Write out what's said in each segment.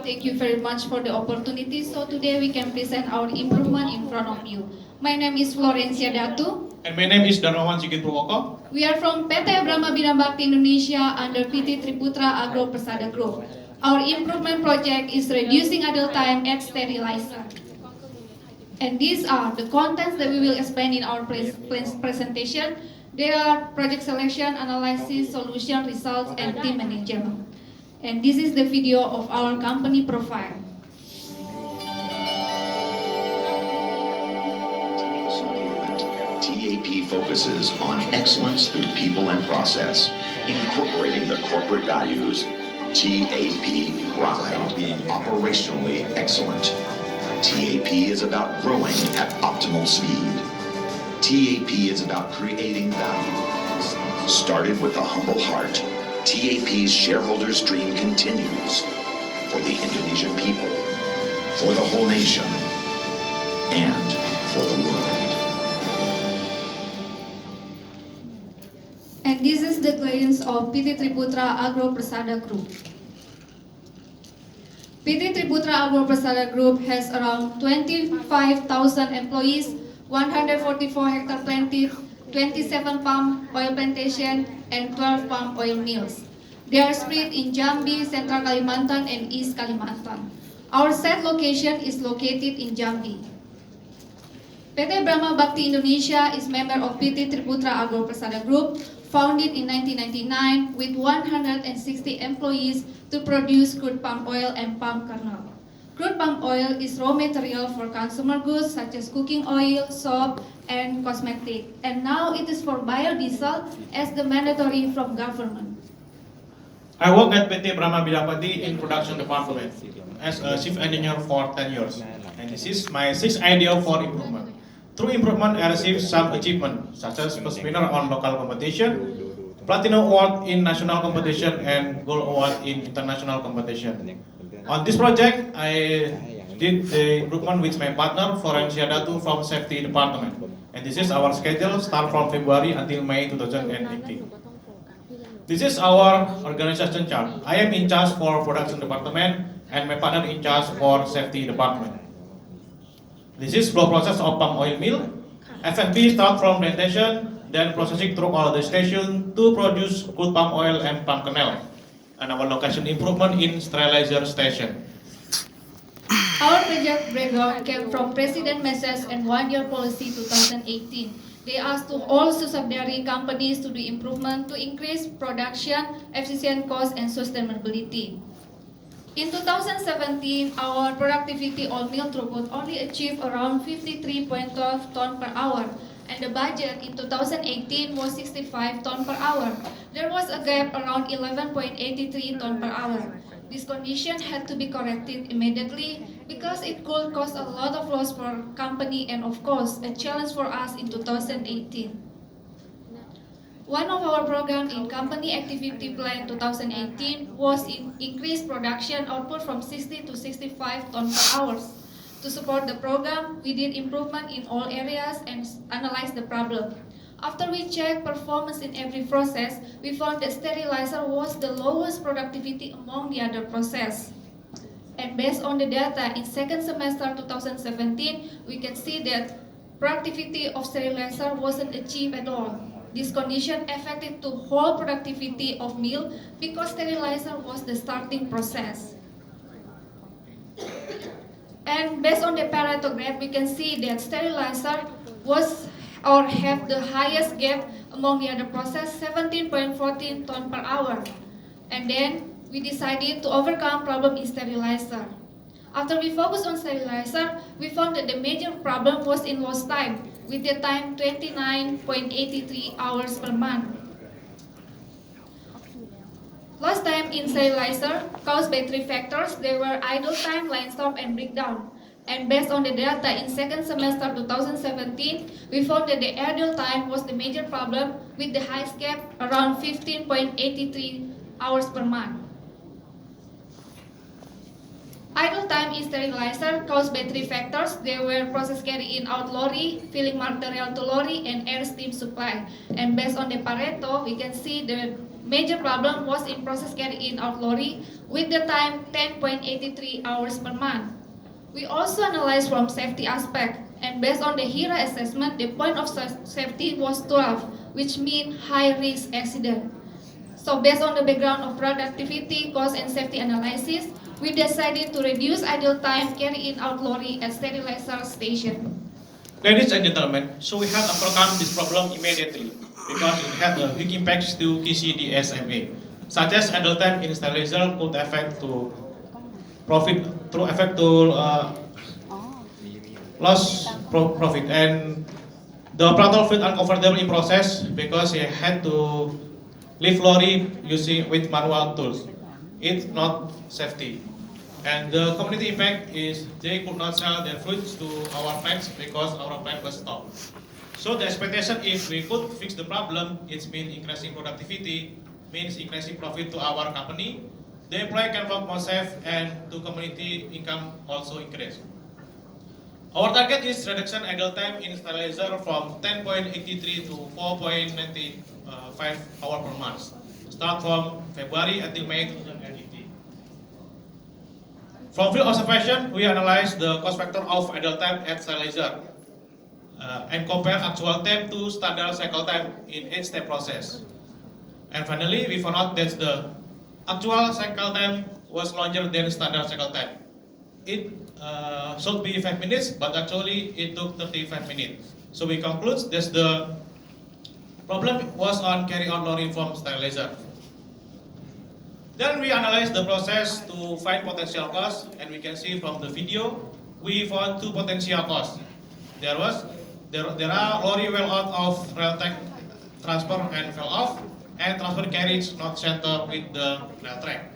Thank you very much for the opportunity. So today we can present our improvement in front of you. My name is Florencia Datu. And my name is Darmawan Sigit Purwoko. We are from PT Brahma Bina Bakti Indonesia under PT Triputra Agro Persada Group. Our improvement project is reducing idle time at sterilizer. And these are the contents that we will explain in our presentation. They are project selection, analysis, solution, results, and team management. And this is the video of our company profile. TAP focuses on excellence through people and process, incorporating the corporate values. TAP Pride, being operationally excellent. TAP is about growing at optimal speed. TAP is about creating value. Started with a humble heart, TAP's shareholders' dream continues for the Indonesian people, for the whole nation, and for the world. And this is the glance of PT Triputra Agro Persada Group. PT Triputra Agro Persada Group has around 25,000 employees, 144 hectare planted, 27 palm oil plantation, and 12 palm oil mills. They are spread in Jambi, Central Kalimantan, and East Kalimantan. Our set location is located in Jambi. PT Brahma Bakti Indonesia is member of PT Triputra Agro Persada Group, founded in 1999 with 160 employees to produce crude palm oil and palm kernel. Crude palm oil is raw material for consumer goods such as cooking oil, soap, and cosmetic. And now it is for biodiesel as the mandatory from government. I work at PT Brahma Bidapati in production department as a chief engineer for 10 years. And this is my sixth idea for improvement. Through improvement, I received some achievement, such as first winner on local competition, platinum award in national competition, and gold award in international competition. On this project, I did the improvement with my partner, Florencia Datu from Safety Department. And this is our schedule, start from February until May 2018. This is our organization chart. I am in charge for production department, and my partner in charge for safety department. This is flow process of palm oil mill. F&B start from plantation, then processing through all the station to produce crude palm oil and palm kernel. And our location improvement in sterilizer station. Our project breakdown came from President message and one-year policy 2018. They asked to all subsidiary companies to do improvement to increase production, efficient cost, and sustainability. In 2017, our productivity on mill throughput only achieved around 53.12 ton per hour, and the budget in 2018 was 65 ton per hour. There was a gap around 11.83 ton per hour. This condition had to be corrected immediately because it could cause a lot of loss for company and of course a challenge for us in 2018. One of our program in company activity plan 2018 was in increased production output from 60 to 65 ton per hour. To support the program, we did improvement in all areas and analyzed the problem. After we checked performance in every process, we found that sterilizer was the lowest productivity among the other process. And based on the data in second semester 2017, we can see that productivity of sterilizer wasn't achieved at all. This condition affected the whole productivity of mill because sterilizer was the starting process. And based on the Pareto graph, we can see that sterilizer was or have the highest gap among the other process, 17.14 ton per hour. And then we decided to overcome problem in sterilizer. After we focused on sterilizer, we found that the major problem was in lost time, with the time 29.83 hours per month. Lost time in sterilizer caused by three factors. There were idle time, line stop, and breakdown. And based on the data in second semester 2017, we found that the idle time was the major problem with the highest gap around 15.83 hours per month. Idle time in sterilizer caused by three factors. There were process carrying out lorry, filling material to lorry, and air steam supply. And based on the Pareto, we can see the major problem was in process carry-in out lorry with the time 10.83 hours per month. We also analyzed from safety aspect, and based on the HERA assessment, the point of safety was 12, which means high risk accident. So based on the background of productivity, cost, and safety analysis, we decided to reduce idle time carry-in out lorry at sterilizer station. Ladies and gentlemen, so we have overcome this problem immediately because it had a big impact to TCDSMA, such as idle time in sterilizer could affect to profit through affect to loss profit, and the operator felt uncomfortable in process because he had to lift lorry using with manual tools. It's not safety. And the community impact is they could not sell their fruits to our plants because our plant was stopped. So the expectation if we could fix the problem, it means increasing productivity, means increasing profit to our company. The employee can work more safe and the community income also increase. Our target is reduction idle time in sterilizer from 10.83 to 4.95 hours per month. Start from February until May 2018. From field observation, we analyzed the cost factor of idle time at sterilizer and compare actual time to standard cycle time in each step process. And finally, we found out that the actual cycle time was longer than standard cycle time. It should be 5 minutes, but actually it took 35 minutes. So we conclude that the problem was on carry-on lorry from sterilizer. Then we analyzed the process to find potential costs, and we can see from the video, we found two potential costs. There are lorry well out of rail track transfer and fell off, and transfer carriage not centered with the rail track.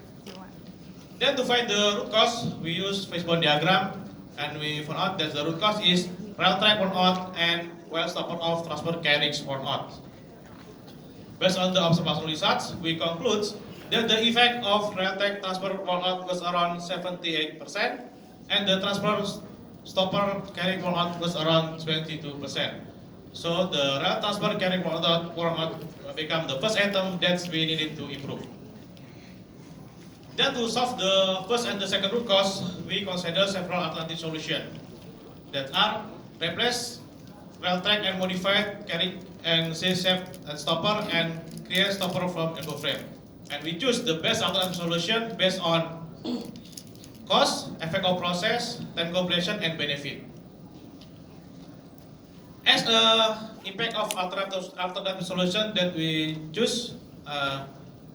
Then to find the root cause, we use fishbone diagram, and we found out that the root cause is rail track worn out and well stopper of transfer carriage worn out. Based on the observational results, we conclude that the effect of rail track transfer worn out was around 78%, and the transfer stopper carrying worn out was around 22%. So the rail transfer carrying worn out become the first item that we needed to improve. Then to solve the first and the second root cause, we consider several alternative solutions that are replace rail track and modified carriage and C-shape and stopper and create stopper from elbow frame. And we choose the best alternative solution based on cost, effect of process, time completion, and benefit. As the impact of alternative solution that we choose,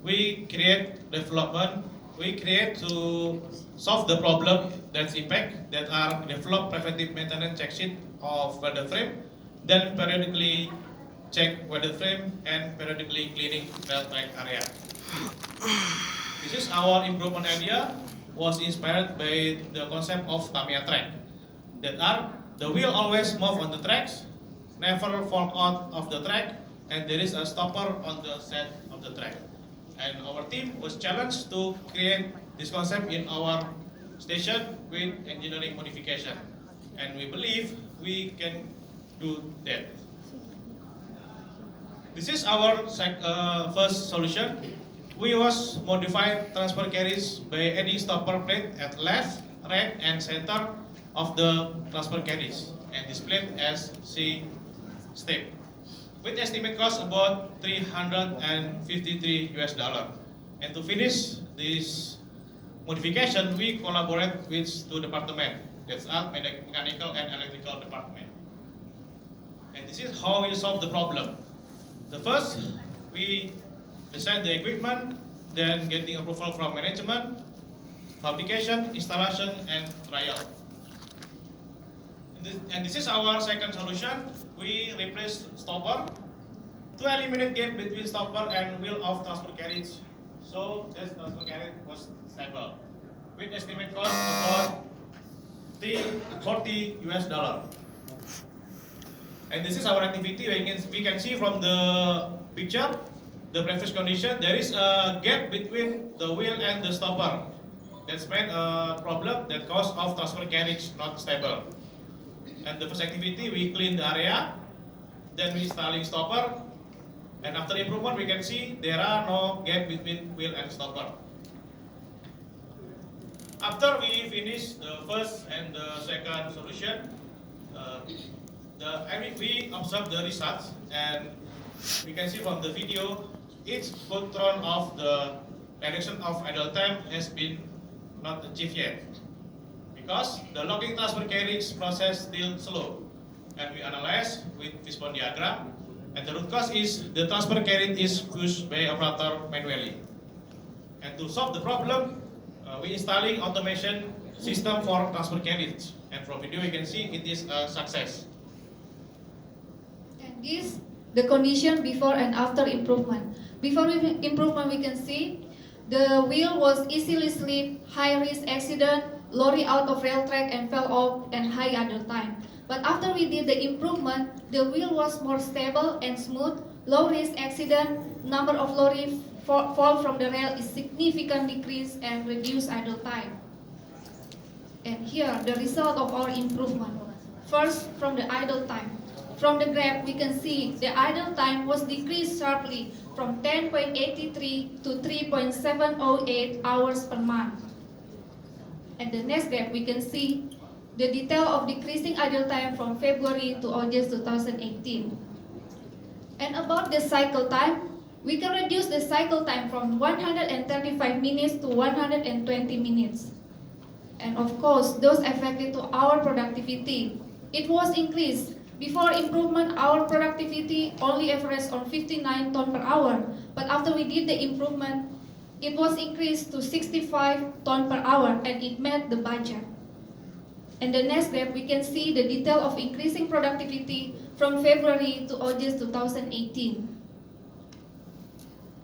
we create development. We create to solve the problem that's impact that are develop preventive maintenance check sheet of weather frame, then periodically check weather frame and periodically cleaning rail track area. This is our improvement idea was inspired by the concept of Tamiya track that are the wheel always move on the tracks, never fall out of the track, and there is a stopper on the set of the track. And our team was challenged to create this concept in our station with engineering modification, and we believe we can do that. This is our first solution. We was modified transfer carriage by adding stopper plate at left, right, and center of the transfer carriage, and displayed as C step, with estimate cost about $353 US. And to finish this modification, we collaborate with two departments, that's art, mechanical, and electrical department. And this is how we solve the problem. The first, we design the equipment, then getting approval from management, fabrication, installation, and trial. And this is our second solution. We replace stopper to eliminate gap between stopper and wheel of transfer carriage. So this transfer carriage was stable, with estimate cost about $40 US. And this is our activity. We can see from the picture, the previous condition, there is a gap between the wheel and the stopper. That's made a problem that cause of transfer carriage not stable. And the first activity, we clean the area, then we installing stopper, And after improvement, we can see there are no gap between wheel and stopper. After we finish the first and the second solution, we observe the results, and we can see from the video, each control of the direction of idle time has been not achieved yet, because the logging transfer carriage process still slow. And we analyze with fishbone diagram, and the root cause is the transfer carriage is pushed by operator manually. And to solve the problem, we installing automation system for transfer carriage. And from video you can see it is a success. And this, the condition before and after improvement. Before improvement, we can see the wheel was easily slip, high risk accident, lorry out of rail track and fell off, and high idle time. But after we did the improvement, the wheel was more stable and smooth, low risk accident, number of lorry fall from the rail is significantly decreased and reduced idle time. And here, the result of our improvement. First, from the idle time. From the graph, we can see the idle time was decreased sharply from 10.83 to 3.708 hours per month. And the next graph, we can see the detail of decreasing idle time from February to August 2018. And about the cycle time, we can reduce the cycle time from 135 minutes to 120 minutes. And of course, those affected to our productivity. It was increased. Before improvement, our productivity only averaged on 59 ton per hour. But after we did the improvement, it was increased to 65 ton per hour, and it met the budget. And the next step, we can see the detail of increasing productivity from February to August 2018.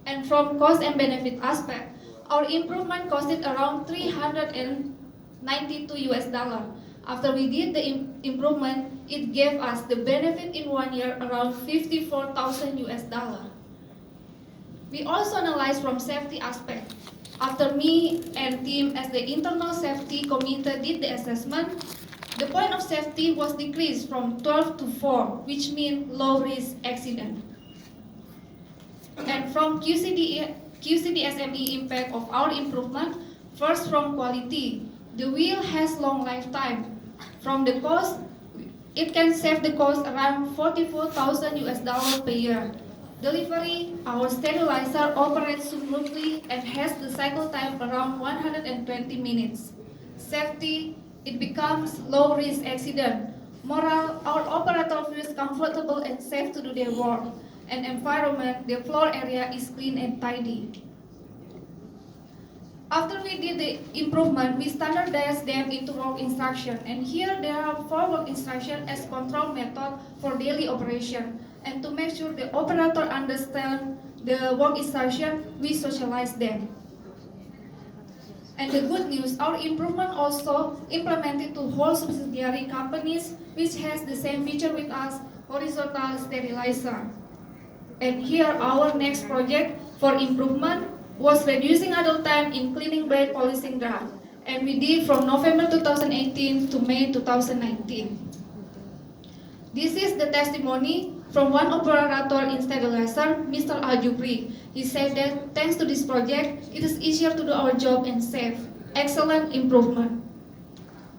And from cost and benefit aspect, our improvement costed around $392 US. After we did the improvement, it gave us the benefit in 1 year around 54,000 US. We also analyzed from safety aspect. After me and team as the internal safety committee did the assessment, the point of safety was decreased from 12 to 4, which means low risk accident. And from QCD-SME impact of our improvement, first from quality, the wheel has long lifetime. From the cost, it can save the cost around 44,000 US dollars per year. Delivery, our sterilizer operates smoothly and has the cycle time around 120 minutes. Safety, it becomes low risk accident. Moral, our operator feels comfortable and safe to do their work. And environment, the floor area is clean and tidy. After we did the improvement, we standardized them into work instruction. And here there are 4 work instructions as control method for daily operation. And to make sure the operator understands the work instruction, we socialize them. And the good news, our improvement also implemented to whole subsidiary companies which has the same feature with us, horizontal sterilizer. And here our next project for improvement was reducing idle time in cleaning blade polishing drum. And we did from November 2018 to May 2019. This is the testimony from one operator in sterilizer, Mr. Aljubri. He said that thanks to this project, it is easier to do our job and safe. Excellent improvement.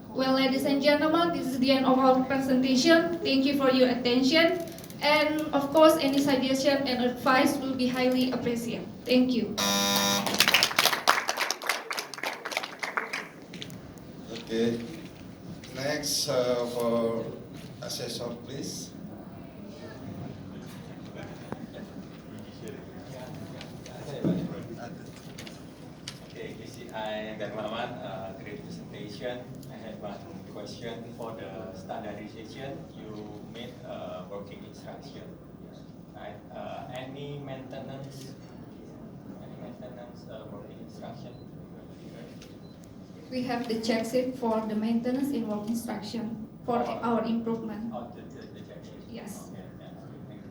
Well, ladies and gentlemen, this is the end of our presentation. Thank you for your attention. And of course, any suggestion and advice will be highly appreciated. Thank you. Okay. Next, for assessor, please. Okay, KCI dan Muhammad, great presentation. I have one question for the standardization. You made working instruction, right? Any maintenance working instruction? We have the check sheet for the maintenance in work instruction for our improvement. Oh, the check sheet. Yes. Okay, yeah, thank you.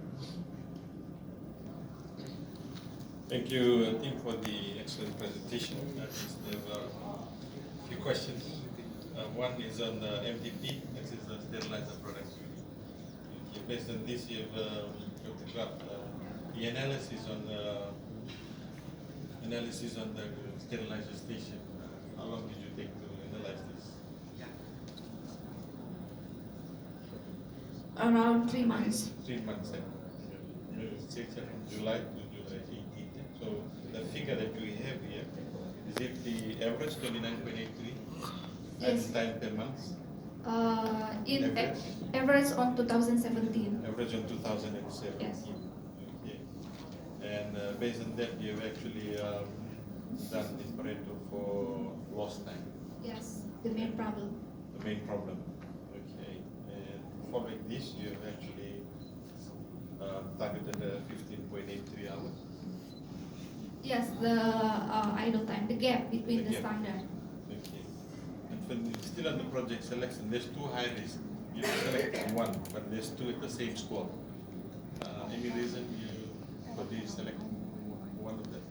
Thank you, team, for the excellent presentation. I just have a few questions. One is on the MTP, this is the sterilizer product. Based on this, you have photographed the analysis on the sterilizer station. How long did you take to analyze this? Around 3 months. 3 months. It's from July to July 18th. So the figure that we have here, is it the average 29.83 Yes. time per month? In Average? average on 2017. Average on 2017. Yes. Okay. And based on that, you've actually done this Pareto for lost time, Yes, the main problem. the main problem. Okay. And following this, you've actually targeted 15.83 hours. Yes, the idle time, the gap between The the gap. standard. Okay. And when still on the project selection, there's two high risk. You select one, but there's two at the same score. Any reason you for this select one of them?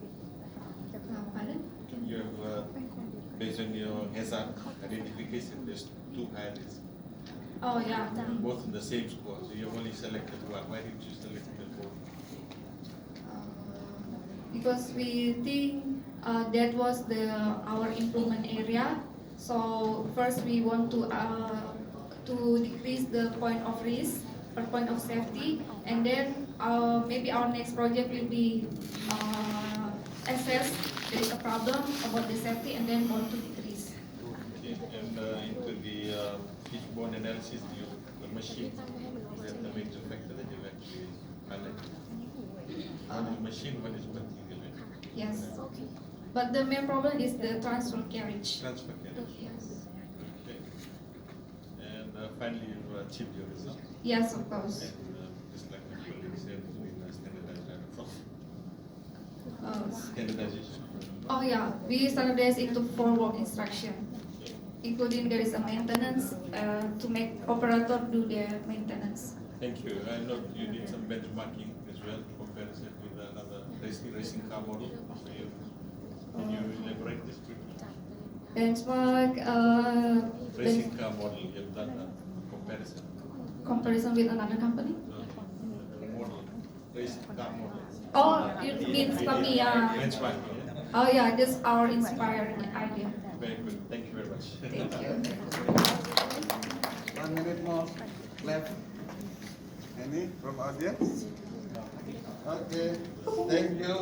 Pardon? You have based on your hazard identification, there's two high risk, Oh yeah. both in the same score. So you only selected one. Why did you select the both? Because we think that was our improvement area. So first we want to decrease the point of risk or point of safety, and then maybe our next project will be assess there is a problem about the safety, and then want to decrease. Okay. And into the fishbone analysis, the machine, is that the major factor that you actually highlighted? One is machine, one is material. Yes. But the main problem is the transfer carriage. Transfer carriage. Yes. Okay. And finally, you achieved your result. Yes, of course. And just like my colleague said, we standardized that from Uh, standardization. Oh yeah, we standardize into 4 work instruction, including there is a maintenance to make operator do their maintenance. Thank you. I know you did some benchmarking as well, comparison with another racing car model. So can you elaborate this quickly? Benchmark Racing car model, you've done a comparison. comparison with another company. Model, racing car model. Oh, it means kami Benchmarking, yeah? oh yeah, that's our inspired idea. Very good. Thank you very much. Thank you. 1 minute more left. Any from audience? Okay, thank you.